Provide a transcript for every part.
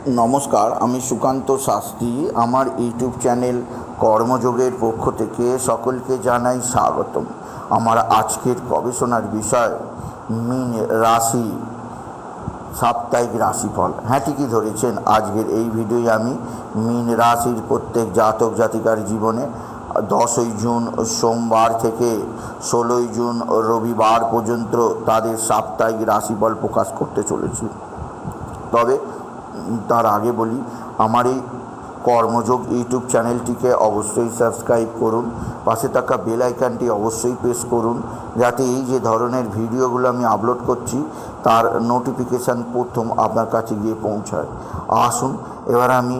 নমস্কার, আমি সুকান্ত শাস্ত্রী। আমার ইউটিউব চ্যানেল কর্মযোগের পক্ষ থেকে সকলকে জানাই স্বাগতম। আমার আজকের গবেষণার বিষয় মীন রাশি সাপ্তাহিক রাশিফল। হ্যাঁ, ঠিকই ধরেছেন। আজকের এই ভিডিওয় আমি মীন রাশির প্রত্যেক জাতক জাতিকার জীবনে 10ই জুন সোমবার থেকে 16ই জুন রবিবার পর্যন্ত তাদের সাপ্তাহিক রাশিফল প্রকাশ করতে চলেছি। তবে তার আগে বলি, আমার এই কর্মযোগ ইউটিউব চ্যানেলটিকে অবশ্যই সাবস্ক্রাইব করুন, পাশে থাকা বেল আইকনটি অবশ্যই প্রেস করুন, যাতে এই যে ধরনের ভিডিওগুলো আমি আপলোড করছি তার নোটিফিকেশান প্রথম আপনার কাছে গিয়ে পৌঁছায়। আসুন এবার আমি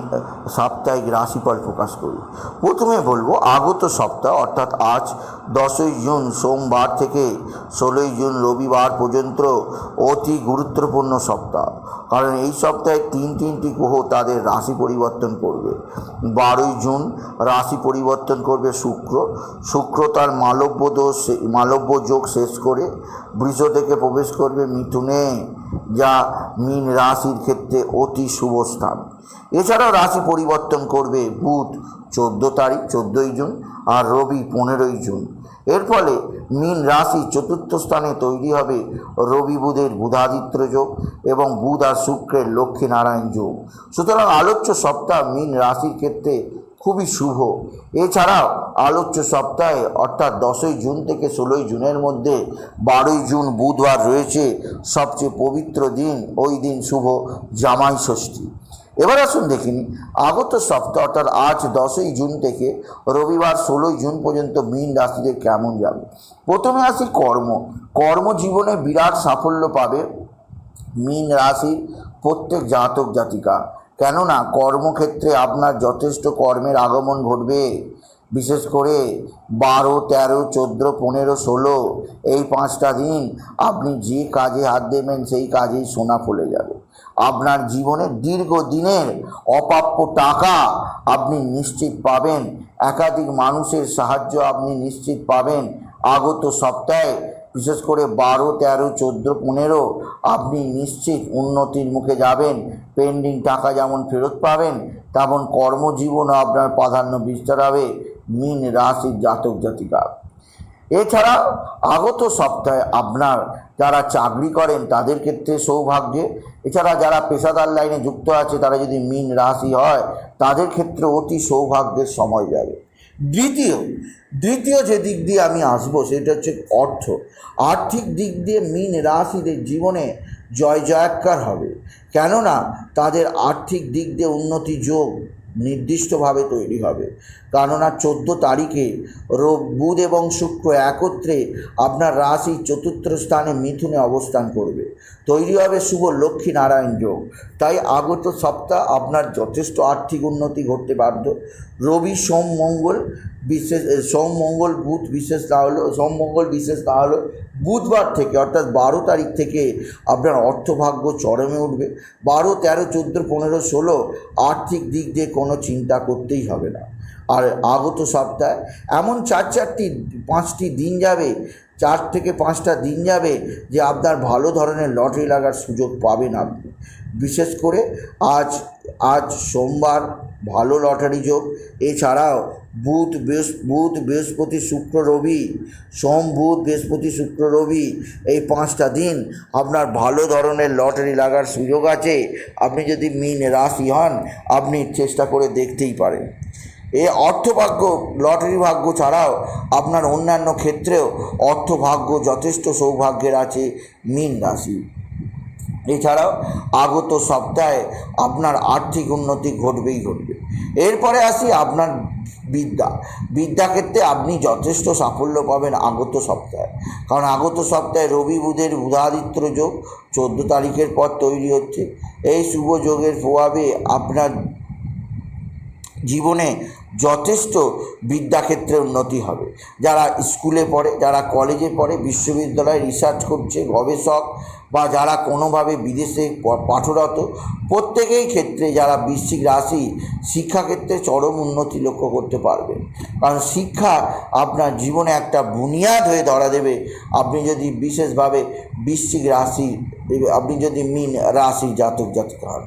সাপ্তাহিক রাশিফল প্রকাশ করি। প্রথমে বলবো, আগত সপ্তাহ অর্থাৎ আজ 10ই জুন সোমবার থেকে 16ই জুন রবিবার পর্যন্ত অতি গুরুত্বপূর্ণ সপ্তাহ। কারণ এই সপ্তাহে তিনটি গ্রহ তাদের রাশি পরিবর্তন করবে। 12ই জুন রাশি পরিবর্তন করবে শুক্র তার মালব্য যোগ শেষ করে বৃষ থেকে প্রবেশ করবে মিথুনে, যা মীন রাশির ক্ষেত্রে অতি শুভ স্থান। এছাড়াও রাশি পরিবর্তন করবে বুধ 14ই জুন আর রবি 15ই জুন। এর ফলে মীন রাশি চতুর্থ স্থানে তৈরি হবে রবি বুধের বুধাদিত্য যোগ এবং বুধ আর শুক্রের লক্ষ্মীনারায়ণ যোগ। সুতরাং আলোচ্য সপ্তাহ মীন রাশির ক্ষেত্রে খুবই শুভ। এছাড়াও আলোচ্য সপ্তাহে অর্থাৎ 10ই জুন থেকে 16ই জুনের মধ্যে 12ই জুন বুধবার রয়েছে সবচেয়ে পবিত্র দিন। ওই দিন শুভ জামাই ষষ্ঠী। এবার আসুন দেখিনি আগত সপ্তাহ অর্থাৎ আজ 10ই জুন থেকে রবিবার 16ই জুন পর্যন্ত মীন রাশিতে কেমন যাবে। প্রথমে আসি কর্মজীবনে বিরাট সাফল্য পাবে মীন রাশির প্রত্যেক জাতক জাতিকা। কেননা কর্মক্ষেত্রে আপনার যথেষ্ট কর্মের আগমন ঘটবে। বিশেষ করে 12, 13, 14, 15, 16 এই 5টা দিন আপনি যে কাজে হাত দেবেন সেই কাজেই সোনা ফলে যাবে। আপনার জীবনে দীর্ঘদিনের অপ্রাপ্য টাকা আপনি নিশ্চিত পাবেন। একাধিক মানুষের সাহায্য আপনি নিশ্চিত পাবেন আগত সপ্তাহে। বিশেষ করে 12, 13, 14, 15 আপনি নিশ্চিত উন্নতির মুখে যাবেন। পেন্ডিং টাকা যেমন ফেরত পাবেন, তেমন কর্মজীবনও আপনার প্রাধান্য বিস্তার হবে মীন রাশির জাতক জাতিকা। এছাড়া আগত সপ্তাহে আপনার যারা চাকরি করেন তাদের ক্ষেত্রে সৌভাগ্যে, এছাড়া যারা পেশাদার লাইনে যুক্ত আছে তারা যদি মীন রাশি হয় তাদের ক্ষেত্রে অতি সৌভাগ্যের সময় যাবে। দ্বিতীয় যে দিক দিয়ে আমি আসবো সেটা হচ্ছে আর্থিক দিক দিয়ে মীন রাশিদের জীবনে জয়কার হবে। কেননা তাদের আর্থিক দিক দিয়ে উন্নতি যোগ নির্দিষ্টভাবে তৈরি হবে। কেননা 14 তারিখে বুধ এবং শুক্র একত্রে আপনার রাশি চতুর্থ স্থানে মিথুনে অবস্থান করবে। তৈরি হবে শুভ লক্ষ্মীনারায়ণ যোগ। তাই আগত সপ্তাহ আপনার যথেষ্ট আর্থিক উন্নতি ঘটতে বাধ্য। রবি সোম মঙ্গল বুধ বিশেষ না হলেও বুধবার থেকে অর্থাৎ 12 তারিখ থেকে আপনার অর্থভাগ্য চরমে উঠবে। 12, 13, 14, 15, 16 আর্থিক দিক দিয়ে কোনো চিন্তা করতেই হবে না। আর আগত সপ্তাহে এমন 5টি দিন যাবে, 4 থেকে 5টা দিন যাবে যে আপনার ভালো ধরনের লটারি লাগার সুযোগ পাবেন আপনি। বিশেষ করে আজ সোমবার ভালো লটারি যোগ। এছাড়াও বুধ বৃহস্পতি শুক্র রবি, সোম বুধ বৃহস্পতি শুক্র রবি এই 5টা দিন আপনার ভালো ধরনের লটারি লাগার সুযোগ আছে। আপনি যদি মীন রাশি হন আপনি চেষ্টা করে দেখতেই পারেন। এই অর্থভাগ্য লটারি ভাগ্য ছাড়াও আপনার অন্যান্য ক্ষেত্রেও অর্থভাগ্য যথেষ্ট সৌভাগ্যের আছে মীন রাশি। এছাড়াও আগত সপ্তাহে আপনার আর্থিক উন্নতি ঘটবে। এরপরে আসি আপনার বিদ্যাক্ষেত্রে আপনি যথেষ্ট সাফল্য পাবেন আগত সপ্তাহে। কারণ আগত সপ্তাহে রবি বুধের বুধাদিত্য যোগ 14 তারিখের পর তৈরি হচ্ছে। এই শুভ যোগের প্রভাবে আপনার জীবনে যথেষ্ট বিদ্যাক্ষেত্রে উন্নতি হবে। যারা স্কুলে পড়ে, যারা কলেজে পড়ে, বিশ্ববিদ্যালয়ে রিসার্চ করছে, গবেষক বা যারা কোনোভাবে বিদেশে পাঠরত, প্রত্যেকেই ক্ষেত্রে যারা বৃশ্চিক রাশি শিক্ষাক্ষেত্রে চরম উন্নতি লক্ষ্য করতে পারবেন। কারণ শিক্ষা আপনার জীবনে একটা বুনিয়াদ হয়ে ধরা দেবে আপনি যদি বিশেষভাবে বৃশ্চিক রাশি, আপনি যদি মীন রাশির জাতক জাতিকা হন।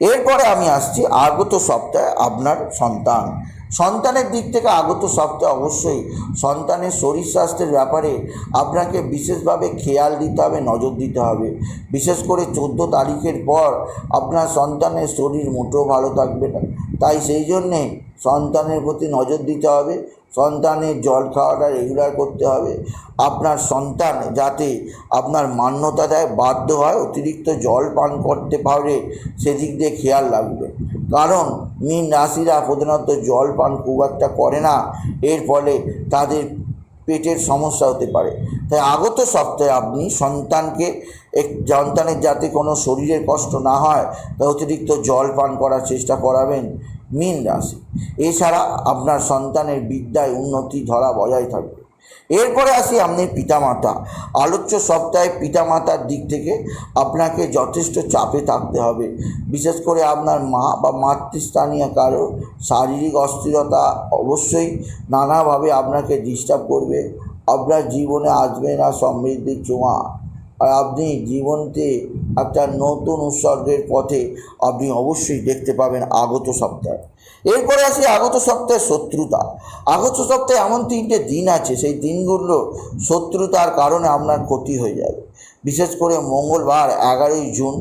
এরপরে আমি আসছি আগত সপ্তাহে আপনার সন্তানের দিক থেকে আগত সপ্তাহে অবশ্যই সন্তানের শরীর স্বাস্থ্যের ব্যাপারে আপনাকে বিশেষভাবে খেয়াল দিতে হবে, নজর দিতে হবে। বিশেষ করে 14 তারিখের পর আপনার সন্তানের শরীর মোটেও ভালো থাকবে না, তাই সেই জন্যে সন্তানের প্রতি নজর দিতে হবে। সন্তানের জল খাওয়াটা রেগুলার করতে হবে। আপনার সন্তান যাতে আপনার মান্যতা দেয়, বাধ্য হয়, অতিরিক্ত জল পান করতে পারে, সেদিক দিয়ে খেয়াল রাখবে। কারণ মীন রাশিরা প্রধানত জল পান খুব একটা করে না, এর ফলে তাদের পেটের সমস্যা হতে পারে। তাই আগত সপ্তাহে আপনি সন্তানের যাতে কোনো শরীরের কষ্ট না হয়, তাই অতিরিক্ত জল পান করার চেষ্টা করাবেন মীন রাশি। এছাড়া আপনার সন্তানের বিদ্যায় উন্নতি ধরা বজায় থাকবে। এরপরে আসি আপনি পিতামাতা। আলোচ্য সপ্তাহে পিতামাতার দিক থেকে আপনাকে যথেষ্ট চাপে থাকতে হবে। বিশেষ করে আপনার মা বা মাতৃস্থানীয় কারো শারীরিক অস্থিরতা অবশ্যই নানাভাবে আপনাকে ডিস্টার্ব করবে। আপনার জীবনে আসবে না সমৃদ্ধির ছোঁয়া, আর আপনি জীবনতে একটা নতুন উৎসর্গের পথে আপনি অবশ্যই দেখতে পাবেন আগত সপ্তাহে। এরপরে আসি আগত সপ্তাহে শত্রুতা। আগত সপ্তাহে এমন 3টে দিন আছে, সেই দিনগুলো শত্রুতার কারণে আপনার ক্ষতি হয়ে যাবে। বিশেষ করে মঙ্গলবার 11ই জুন,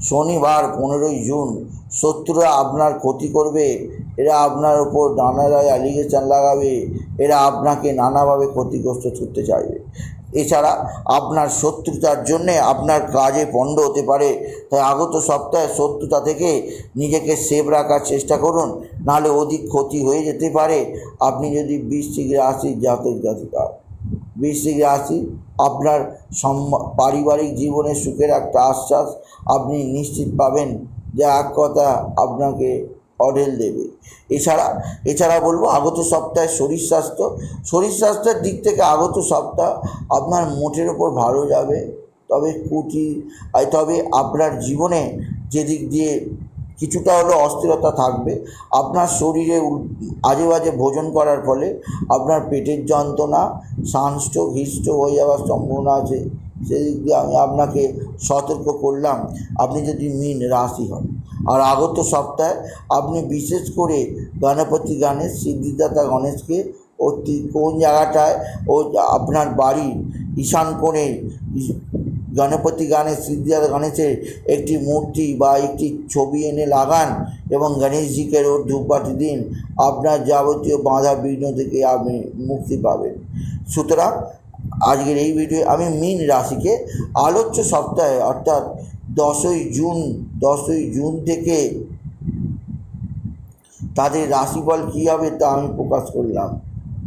শনিবার 15ই জুন শত্রুরা আপনার ক্ষতি করবে। এরা আপনার ওপর নানাভাবে অ্যালিগেশন লাগাবে, এরা আপনাকে নানাভাবে ক্ষতিগ্রস্ত করতে চাইবে। এছাড়া আপনার শত্রুতার জন্যে আপনার কাজে পণ্ড হতে পারে। তাই আগত সপ্তাহে শত্রুতা থেকে নিজেকে সেভ রাখার চেষ্টা করুন, নাহলে অধিক ক্ষতি হয়ে যেতে পারে। আপনি যদি বৃশ্চিক রাশির জাতক-জাতিকা, বৃশ্চিক রাশি, আপনার পারিবারিক জীবনে সুখের একটা আশ্বাস আপনি নিশ্চিত পাবেন, যা এক কথা আপনাকে অঢেল দেবে। এছাড়া বলবো আগত সপ্তাহে শরীর স্বাস্থ্যের দিক থেকে আগত সপ্তাহ আপনার মোটের ওপর ভালো যাবে। তবে আপনার জীবনে যেদিক দিয়ে কিছুটা হলেও অস্থিরতা থাকবে। আপনার শরীরে আজে বাজে ভোজন করার ফলে আপনার পেটের যন্ত্রণা, সানস্ট্রোক, হিটস্ট্রোক হয়ে যাওয়ার সম্ভাবনা আছে। সেদিক দিয়ে আমি আপনাকে সতর্ক করলাম, আপনি যদি মীন রাশি হন। আর আগত সপ্তাহে আপনি বিশেষ করে গণপতি গণেশ, সিদ্ধিদাতা গণেশকে কোন জায়গাটায় আপনার বাড়ির ঈশান কোণে গণপতি গণেশ, সিদ্ধিদাতা গণেশের একটি মূর্তি বা একটি ছবি এনে লাগান এবং গণেশজিকে রোজ ধূপকাঠি দিন। আপনার যাবতীয় বাধা বিঘ্ন থেকে আপনি মুক্তি পাবেন। সুতরাং আজকের এই ভিডিও আমি মীন রাশিকে আলোচ্য সপ্তাহে অর্থাৎ 10ই জুন থেকে তাদের রাশিফল কী হবে তা আমি প্রকাশ করলাম।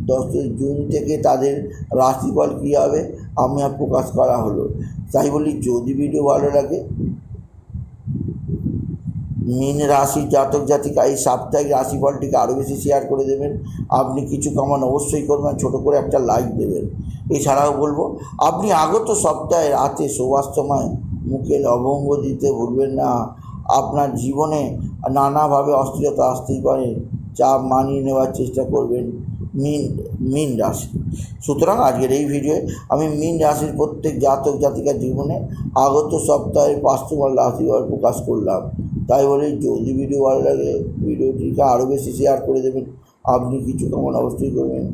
10ই জুন থেকে তাদের রাশিফল কী হবে আমি প্রকাশ করা হলো। তাই বলি, যদি ভিডিও ভালো লাগে মীন রাশির জাতক জাতিকা এই সাপ্তাহিক রাশিফলটিকে আরও বেশি শেয়ার করে দেবেন। আপনি কিছু কমান অবশ্যই করবেন, ছোটো করে একটা লাইক দেবেন। এছাড়াও বলবো, আপনি আগত সপ্তাহে রাতে শোবার সময় মুখে লবঙ্গ দিতে ভুলবেন না। আপনার জীবনে নানাভাবে অস্থিরতা আসতেই পারে, চাপ মানিয়ে নেওয়ার চেষ্টা করবেন মীন রাশি। সুতরাং আজকের এই ভিডিওয়ে আমি মীন রাশির প্রত্যেক জাতক জাতিকার জীবনে আগত সপ্তাহের বাস্তবল রাশিফল প্রকাশ করলাম। তাই বলে, যদি ভিডিও ভালো লাগে ভিডিওটিকে আরও বেশি শেয়ার করে দেবেন। আপনি কিছু কেমন অবশ্যই করবেন,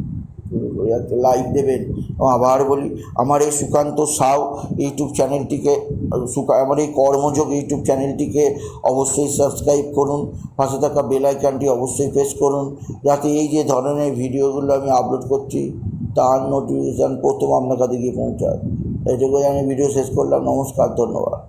একটা লাইক দেবেন। এবং আবার বলি, আমার এই সুকান্ত সাউ ইউটিউব চ্যানেলটিকে, আমার এই কর্মযোগ ইউটিউব চ্যানেলটিকে অবশ্যই সাবস্ক্রাইব করুন। পাশে থাকা বেল আইকনটি অবশ্যই প্রেস করুন, যাতে এই যে ধরনের ভিডিওগুলো আমি আপলোড করছি তার নোটিফিকেশান প্রথম আপনার কাছে গিয়ে পৌঁছায়। এটুকু আমি ভিডিও শেষ করলাম। নমস্কার, ধন্যবাদ।